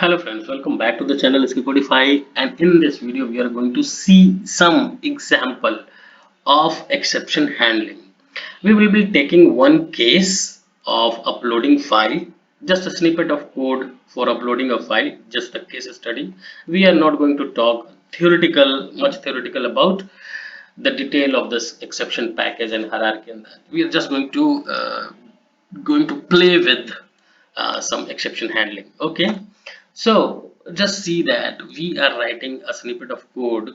Hello friends, welcome back to the channel Skipodify, and in this video we are going to see some example of exception handling. We will be taking one case of uploading file, just a snippet of code for uploading a file, just a case study. We are not going to talk much theoretical about the detail of this exception package and hierarchy and that. We are just going to play with some exception handling. Okay, so just see that we are writing a snippet of code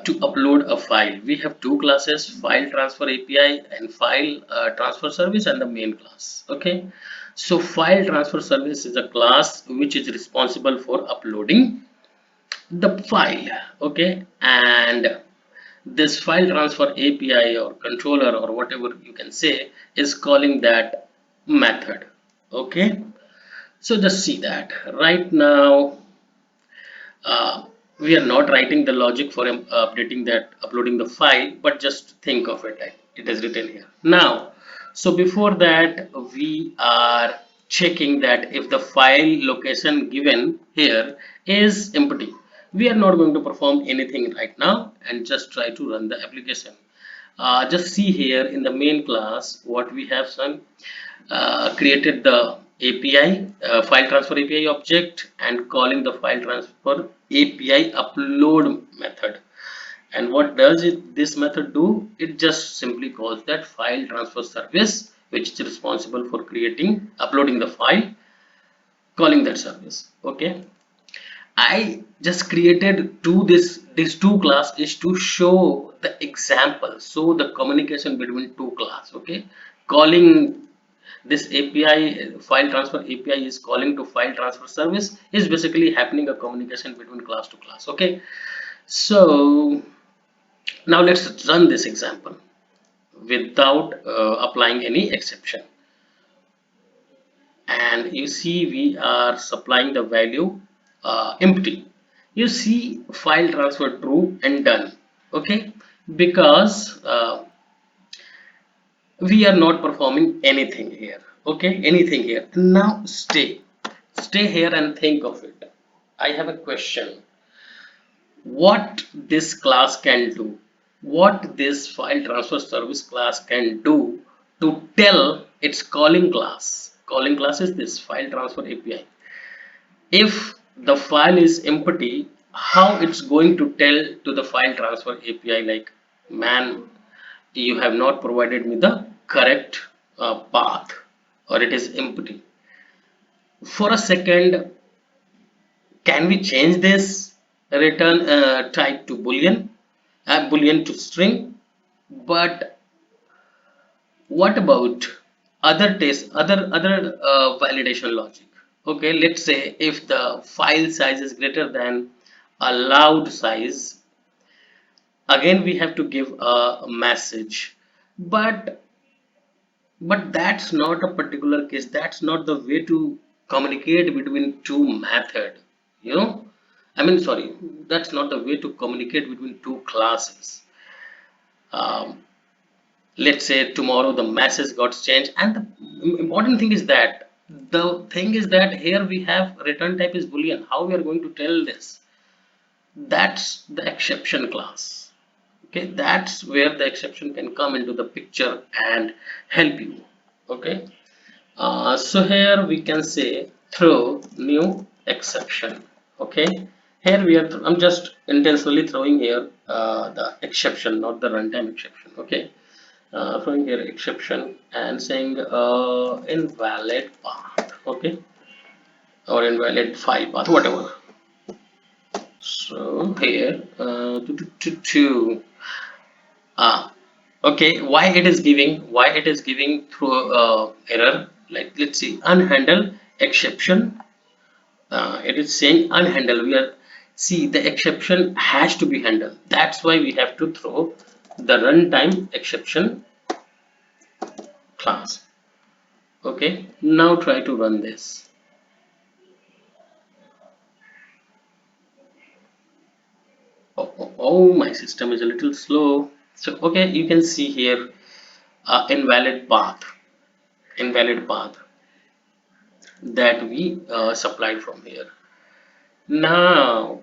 to upload a file. We have two classes, file transfer API and file transfer service, and the main class. Okay, so file transfer service is a class which is responsible for uploading the file. Okay, and this file transfer API or controller or whatever you can say is calling that method. Okay, so just see that right now we are not writing the logic for uploading the file, but just think of it, like it is written here now. So before that we are checking that if the file location given here is empty, we are not going to perform anything right now and just try to run the application. Just see here in the main class what we have done. Created the API file transfer API object and calling the file transfer API upload method. And what does this method do? It just simply calls that file transfer service, which is responsible for uploading the file, calling that service. Okay, I just created these two class is to show the example, so the communication between two class. Okay, calling this API file transfer API is calling to file transfer service is basically happening a communication between class to class. Okay, so now let's run this example without applying any exception, and you see we are supplying the value empty. You see file transfer true and done. Okay, because we are not performing anything here. Okay, anything here. Now stay here and think of it. I have a question. What this class can do, what this file transfer service class can do to tell its calling class is this file transfer API. If the file is empty, how it's going to tell to the file transfer API like, man, you have not provided me the correct path, or it is empty. For a second, can we change this return type to boolean, boolean to string? But what about other validation logic? Okay, let's say if the file size is greater than allowed size, again we have to give a message. But but that's not a particular case, that's not the way to communicate between two method, you know. I mean, sorry, that's not the way to communicate between two classes. um, let's say tomorrow the message got changed, and the important thing is that here we have return type is boolean. How we are going to tell this? That's the exception class. Okay, that's where the exception can come into the picture and help you. Okay, so here we can say throw new exception. Okay, here I'm just intentionally throwing here the exception, not the runtime exception. Okay, throwing here exception and saying invalid path. Okay, or invalid file path, whatever. So here ah okay, why it is giving through error, like let's see, unhandled exception. It is saying unhandled. We are see the exception has to be handled, that's why we have to throw the runtime exception class. Okay, now try to run this. Oh, my system is a little slow. So okay, you can see here invalid path. that we supplied from here. Now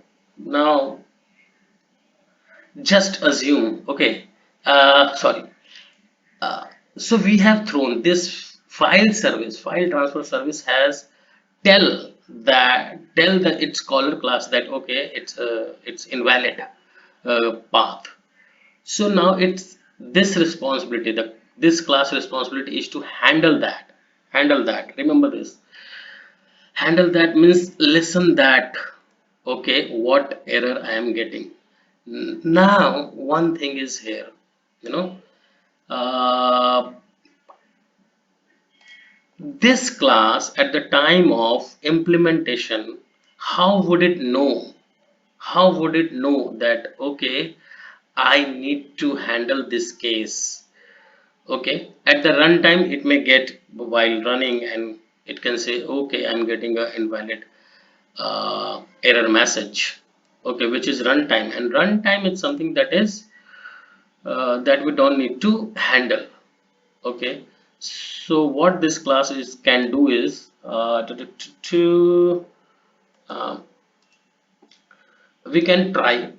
just assume, okay, sorry, uh, so we have thrown this file transfer service has tell the its caller class that okay, it's invalid path. So now it's this responsibility, the this class responsibility is to handle that, remember this. Handle that means listen that, okay, what error I am getting. Now one thing is here, you know, uh, this class at the time of implementation, how would it know, that okay, I need to handle this case. Okay, at the runtime it may get while running, and it can say okay, I'm getting a invalid error message, okay, which is runtime, and runtime is something that is that we don't need to handle. Okay, so what this class is can do is um, we can try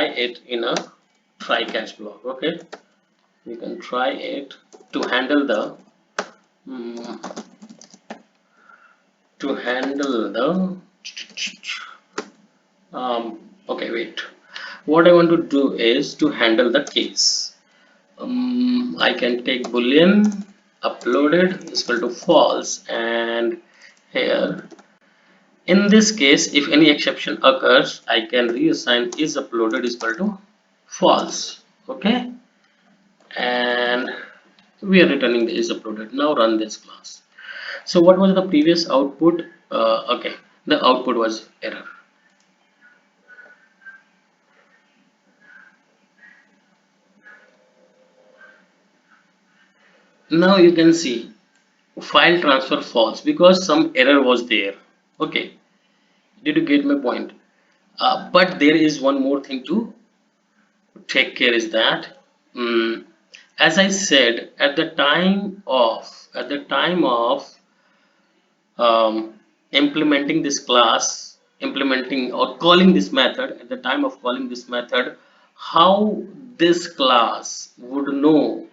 it in a try catch block. Okay, we can try it to handle the mm, okay, wait, what I want to do is to handle the case. I can take boolean uploaded is equal to false, and here in this case if any exception occurs I can reassign is uploaded is equal to false. Okay, and we are returning the is uploaded. Now run this class. So what was the previous output? Okay, the output was error. Now you can see file transfer false because some error was there. Okay, did you get my point? But there is one more thing to take care is that as I said at the time of implementing this class, implementing or calling this method, at the time of calling this method, how this class would know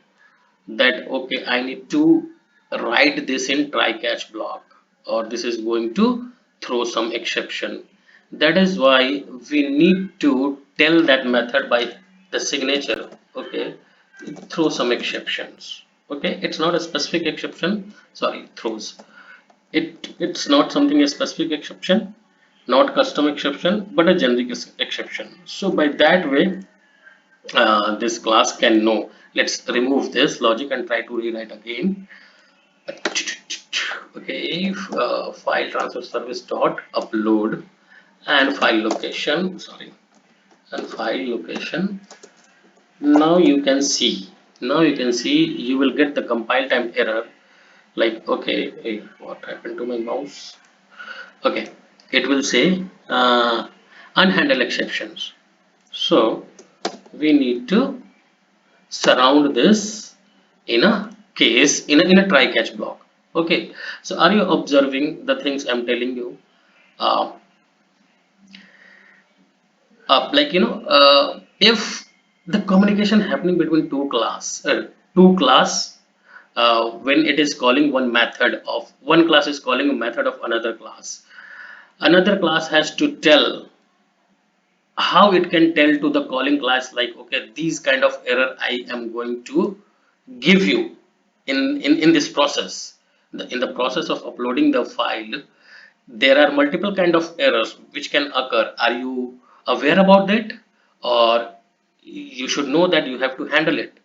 that okay, I need to write this in try catch block, or this is going to throw some exception. That is why we need to tell that method by the signature. Okay, throw some exceptions. Okay, it's not a specific exception, sorry, throws it's not something a specific exception, not custom exception, but a generic exception. So by that way this class can know. Let's remove this logic and try to rewrite again. Okay, file transfer service dot upload and file location, sorry, and file location. Now you can see, you will get the compile time error, like okay, hey, what happened to my mouse? Okay, it will say unhandled exceptions. So we need to surround this in a case, in a try catch block. Okay, so are you observing the things I'm telling you? uh, like if the communication happening between two class, when it is calling one method of one class is calling a method of another class has to tell how it can tell to the calling class like okay, these kind of error I am going to give you in this process. In the process of uploading the file there are multiple kind of errors which can occur. Are you aware about it, or you should know that you have to handle it?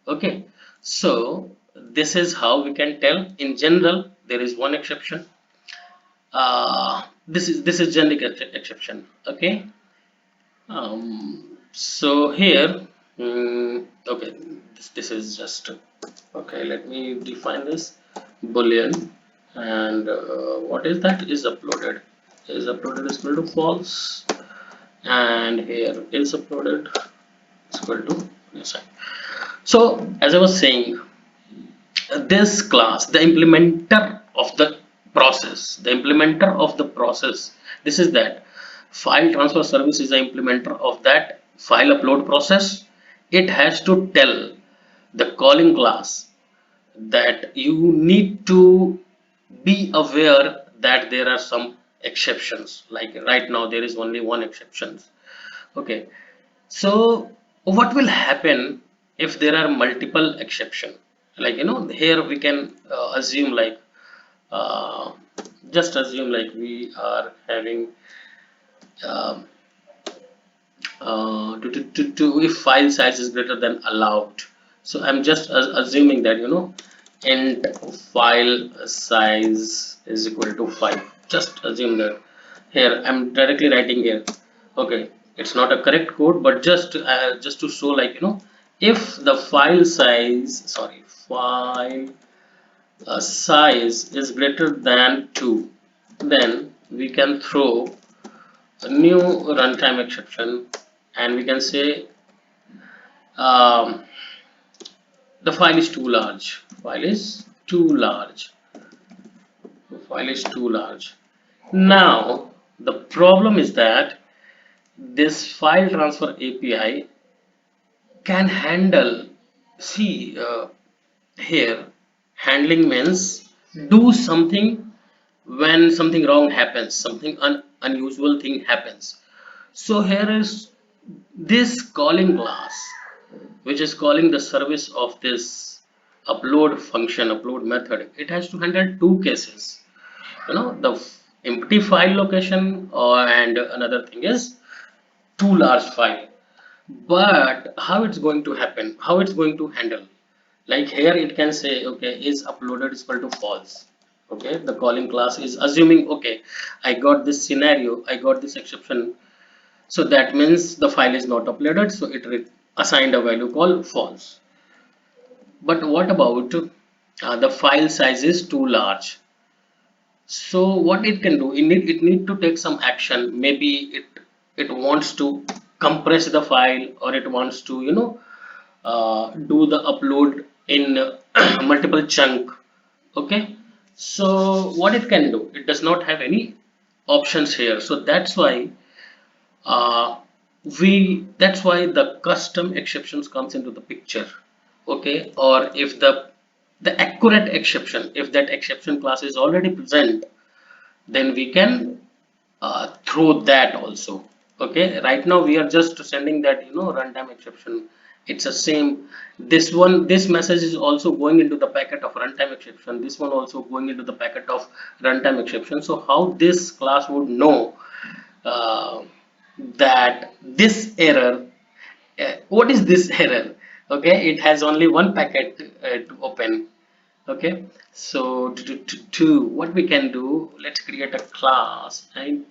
Okay, so this is how we can tell. In general there is one exception. This is generic exception. Okay, so here, okay, this is just okay. Let me define this boolean, and what is that? Is uploaded. Is uploaded is equal to false, and here is uploaded is equal to yes. So as I was saying, this class, the implementer of the process, the implementer of the process. This is that file transfer service is the implementer of that file upload process. It has to tell the calling class that you need to be aware that there are some exceptions. Like right now there is only one exception. Okay, so what will happen if there are multiple exception? Like here we can assume like uh, just assume like we are having um, if file size is greater than allowed. So I'm just assuming that int file size is equal to 5. Just assume that. Here I'm directly writing here. Okay, it's not a correct code, but just to show like if the file size, sorry, file size is greater than 2, then we can throw a new runtime exception, and we can say um, the file is too large. File is too large. File is too large. Now the problem is that this file transfer API can handle. See here, handling means do something when something wrong happens, something unusual thing happens. So here is this calling class, which is calling the service of this upload function, upload method. It has to handle two cases, the empty file location, and another thing is too large file. But how it's going to happen, how it's going to handle, like here it can say, okay, is uploaded is equal to false. Okay, the calling class is assuming, okay, I got this scenario, I got this exception, so that means the file is not uploaded, so it assigned a value called false. But what about the file size is too large? So what it can do, it need to take some action. Maybe it wants to compress the file, or it wants to do the upload in multiple chunk. Okay, so what it can do, it does not have any options here. So uh, that's why the custom exceptions comes into the picture. Okay, or if the accurate exception, if that exception class is already present, then we can throw that also. Okay, right now we are just sending that runtime exception. It's the same. This message is also going into the packet of runtime exception, this one also going into the packet of runtime exception. So how this class would know uh, that this error, what is this error? Okay, it has only one packet to open. Okay, so what we can do, let's create a class, and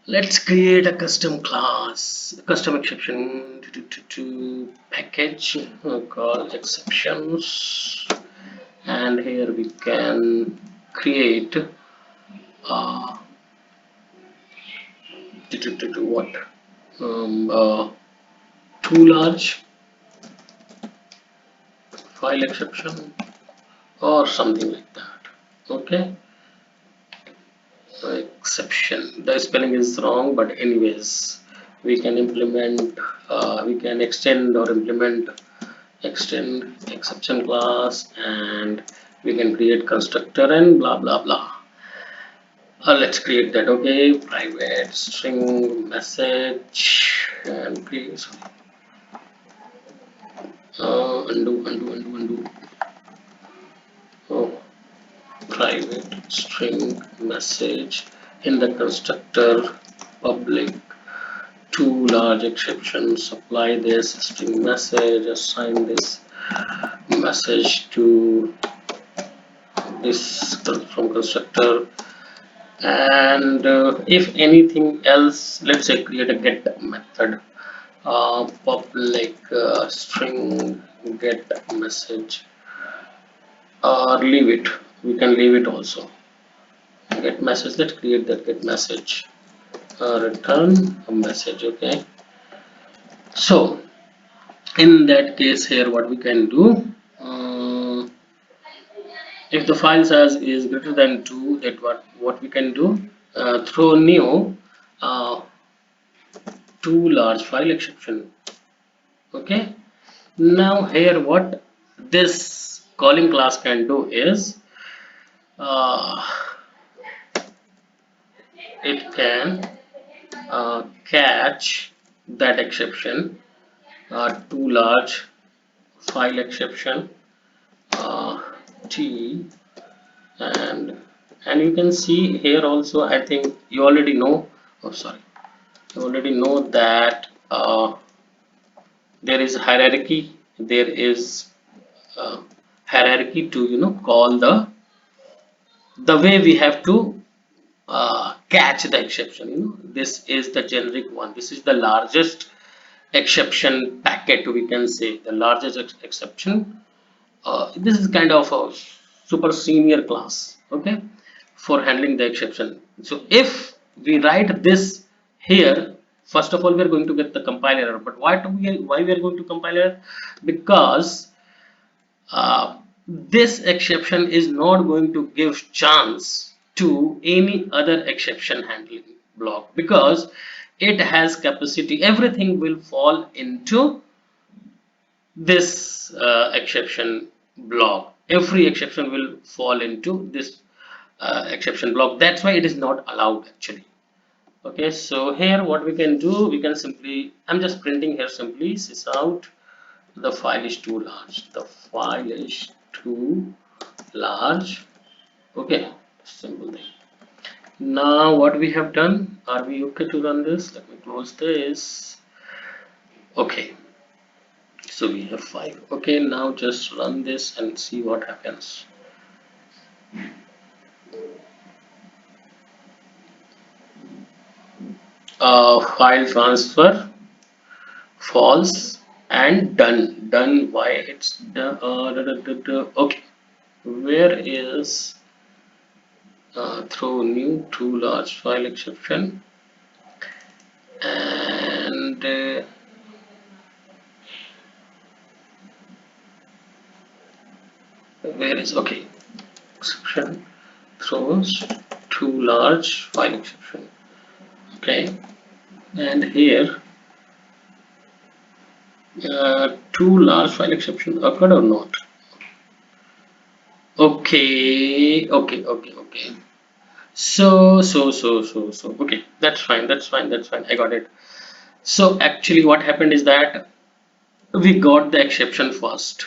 let's create a custom class, custom exception package called exceptions, and here we can create uh, what too large file exception or something like that. Okay, exception, the spelling is wrong, but anyways we can implement, we can extend or implement extend exception class, and we can create constructor and blah blah blah. Let's create that. Okay, private string message, and please undo. Oh, private string message in the constructor public two large exceptions. Apply this string message, assign this message to this from constructor, and if anything else, let's say create a get method, public string get message, or leave it, we can leave it also. Get message, let's create that get message, return a message. Okay, so in that case here what we can do, if if the file size is greater than 2, that what we can do, throw new uh, too large file exception. Okay, now here what this calling class can do is, uh, it can catch that exception, too large file exception, uh, t, and you can see here also, I think you already know, oh sorry, you already know that there is hierarchy, there is uh, hierarchy to call the way we have to catch the exception. This is the generic one, this is the largest exception packet, we can say the largest exception. This is kind of a super senior class, okay, for handling the exception. So if we write this here, first of all we are going to get the compiler error. But why we are going to compile error? Because this exception is not going to give chance to any other exception handling block, because it has capacity, everything will fall into this exception block, every exception will fall into this exception block. That's why it is not allowed actually. Okay, so here what we can do, we can simply, I'm just printing here simply sys out the file is too large, the file is too large. Okay, simple thing. Now what we have done, are we okay to run this? Let me close this. Okay, so we have 5. Okay, now just run this and see what happens. File transfer false and done. Why it's done? Okay, where is throw new too large file exception, and where is, okay, exception throws too large file exception. Okay, and here too large file exception occurred or not? Okay. So okay, that's fine, I got it. So actually what happened is that we got the exception first.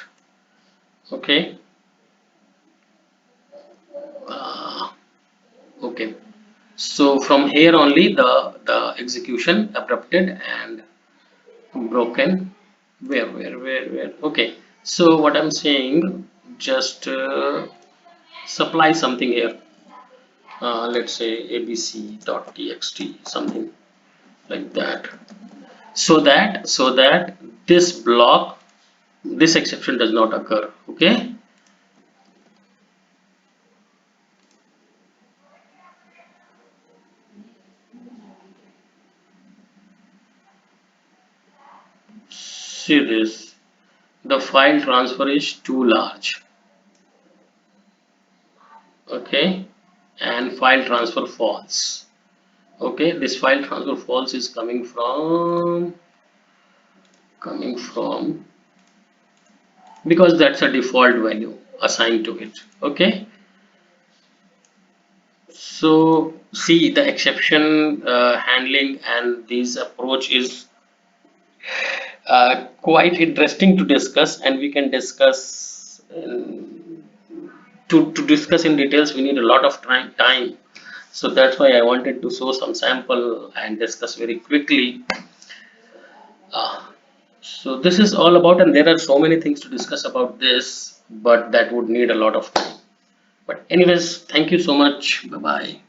Okay, uh, okay, so from here only the execution abrupted and broken. Where, okay, so what I'm saying, just supply something here, let's say abc.txt, something like that, so that this block, this exception does not occur. Okay, see this, the file transfer is too large. Okay, and file transfer false. Okay, this file transfer false is coming from because that's a default value assigned to it. Okay, so see the exception handling and this approach is quite interesting to discuss, and we can discuss to discuss in details we need a lot of time. So that's why I wanted to show some sample and discuss very quickly. uh, so this is all about, and there are so many things to discuss about this, but that would need a lot of time. But anyways, thank you so much. Bye bye.